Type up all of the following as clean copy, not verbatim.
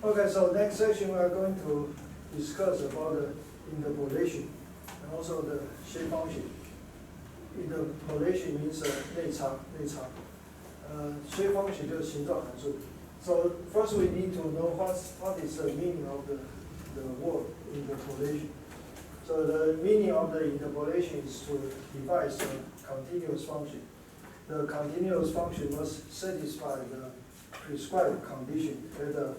Okay, so next section we are going to discuss about the interpolation and also the shape function. Interpolation means 内插。shape function 就是形状函数。So first we need to know what is the meaning of the word interpolation. So the meaning of the interpolation is to devise a continuous function. The continuous function must satisfy the prescribed condition at a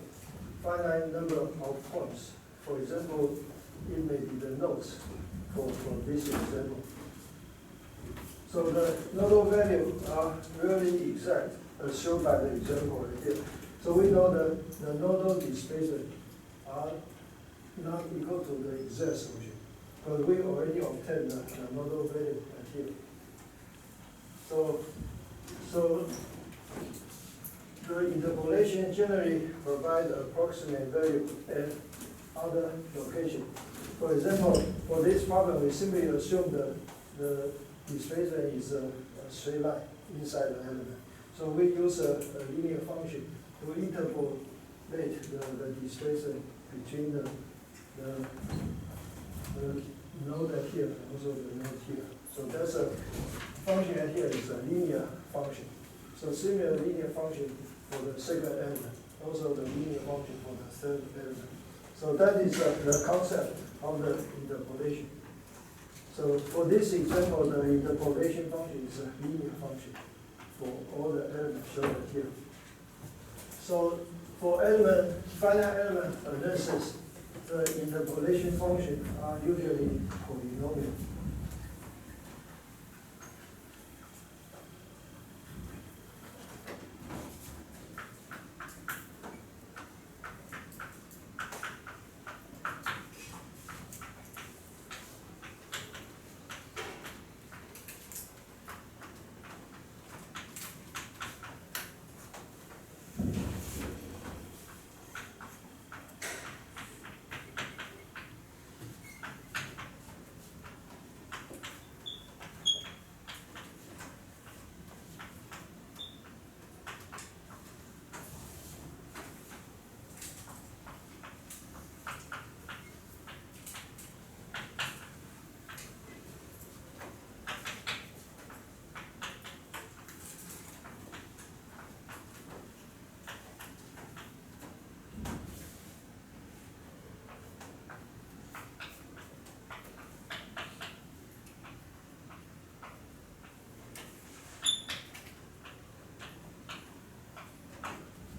finite number of points. For example, it may be the nodes for this example. So the nodal values are really exact, as shown by the example right here. So we know that the nodal displacement are not equal to the exact solution, but we already obtained the nodal value right here. So the interpolation generally provides approximate value at other locations. For example, for this problem, we simply assume the displacement is a straight line inside the element. So we use a linear function to interpolate the displacement between the node here and also the node here. So that's a function here is a linear function. So similar linear function for the second element, also the linear function for the third element. So that is the concept of the interpolation. So for this example, the interpolation function is a linear function for all the elements shown here. So for finite element analysis, the interpolation functions are usually polynomial.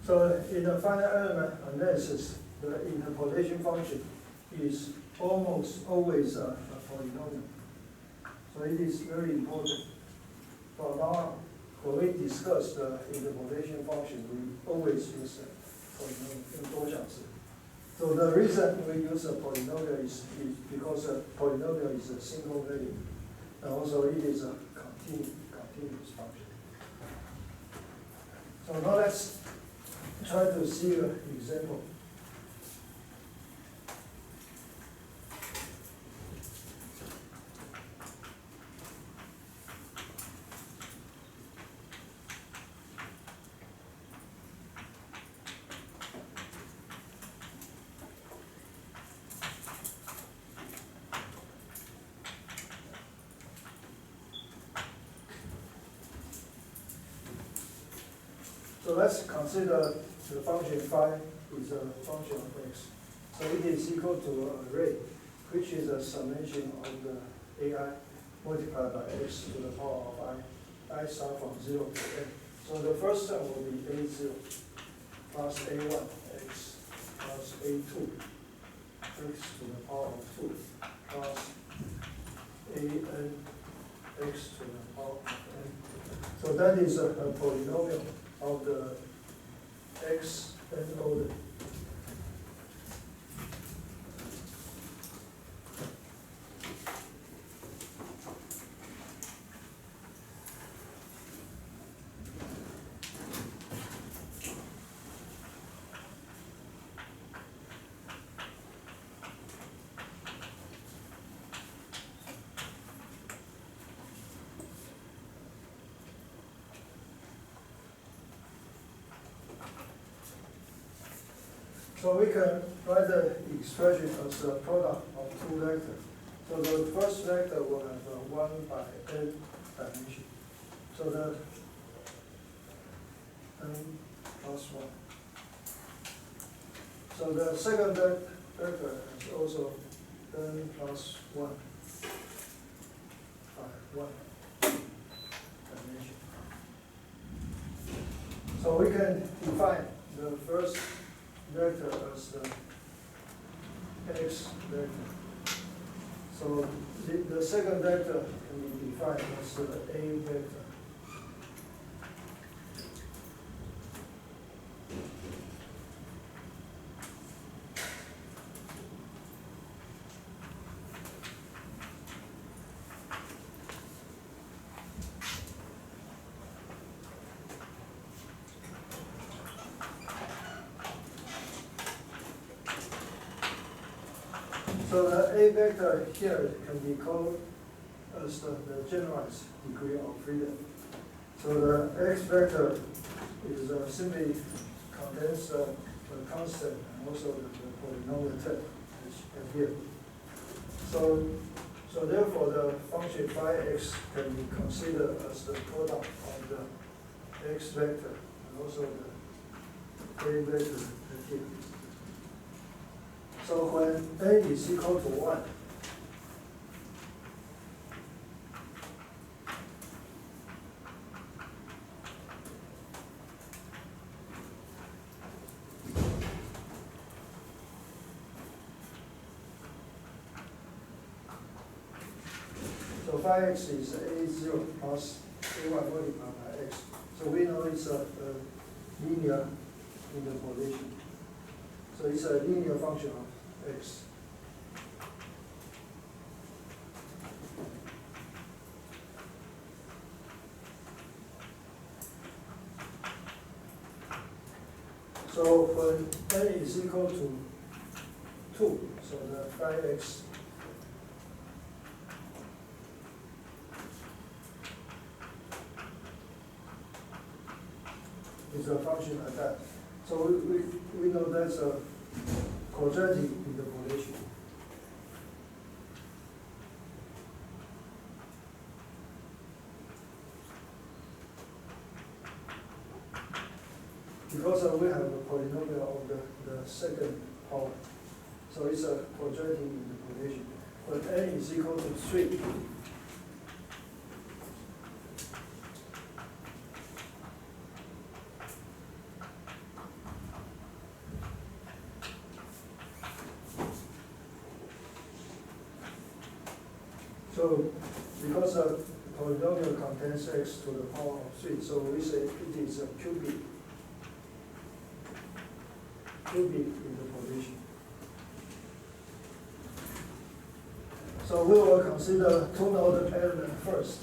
So in the finite element analysis, the interpolation function is almost always a polynomial. So it is very important. From now on, when we discuss the interpolation function, we always use a polynomial. So the reason we use a polynomial is because a polynomial is a single value, and also it is a continuous function. So now let's try to see an example. So let's consider the function phi is a function of x. So it is equal to an array, which is a summation of the ai multiplied by x to the power of I start from 0 to n. So the first term will be a0 plus a1 x plus a2 x to the power of 2 plus an x to the power of n. So that is a polynomial of the x n order. So we can write the expression as a product of two vectors. So the first vector will have a 1 by n dimension. So the n plus 1. So the second vector is also n plus 1 by 1 dimension. So we can define the first vector as the x vector. So the second vector can be defined as the a vector. So the a vector here can be called as the generalized degree of freedom. So the x vector is simply contains the constant and also the polynomial term as here. So therefore the function phi x can be considered as the product of the x vector and also the a vector as here. So when a is equal to 1, so phi x is a0 plus a1 multiplied by x. So we know it's a linear interpolation. So it's a linear function of x. So when n is equal to 2, so the phi x is a function like that. So we know that's a quadratic interpolation. Because we have a polynomial of the second power. So it's a quadratic interpolation. When n is equal to 3, so because the polynomial contains x to the power of 3, so we say it is a cubic interpolation. So we will consider two-node element first.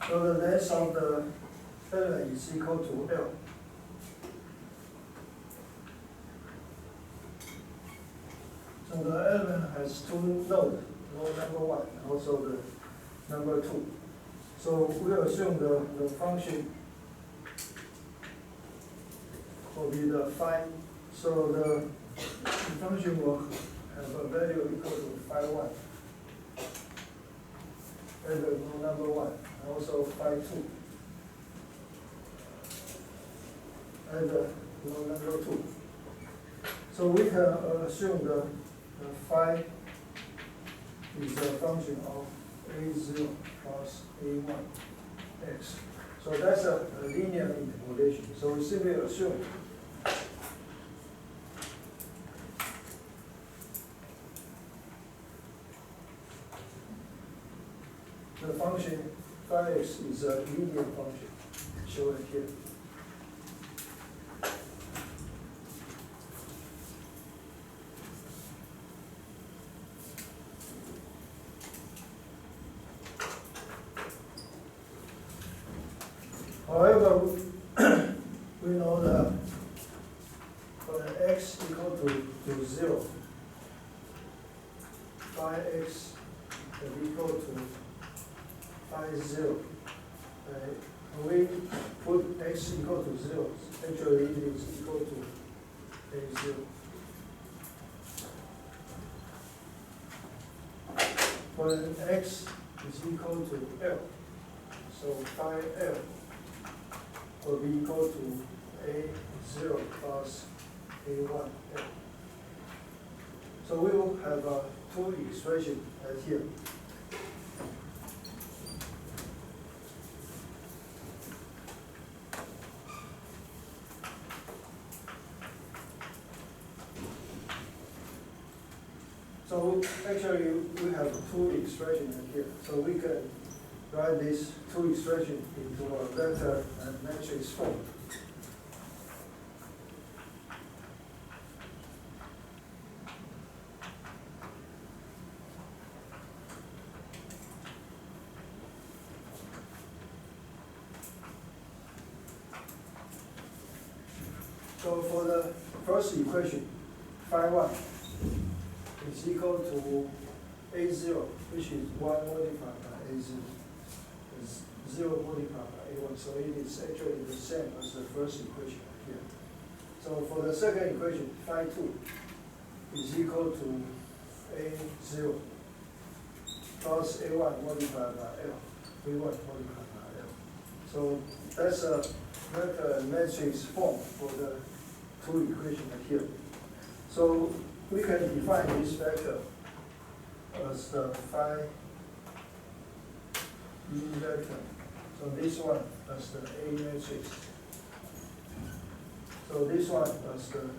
So the length of the element is equal to L. So the element has two nodes, node number 1 and also the number 2. So we assume the function will be the phi. So the function will have a value equal to phi 1. And the node number 1. And also phi 2. And node number 2. So we can assume the phi is a function of a0 plus a1 x. So that's a linear interpolation. So we simply assume the function phi x is a linear function. shown here. However, we know that for x equal to 0, phi x is equal to phi 0. When we put x equal to 0, actually it is equal to a 0. When x is equal to L, so phi L will be equal to a0 plus a1 L. So we will have two expressions right here. So actually we have two expressions here. So we can write these two expressions into a vector and matrix form. So for the first equation, phi 1 is equal to a0, which is 1 multiplied by a0, is 0 multiplied by a1. So it is actually the same as the first equation here. So for the second equation, phi 2 is equal to a0 plus a1 multiplied by l, a1 multiplied by l. So that's a vector and matrix form for the two equations here. So we can define this vector as the phi E vector. So this one as the A matrix. So this one as the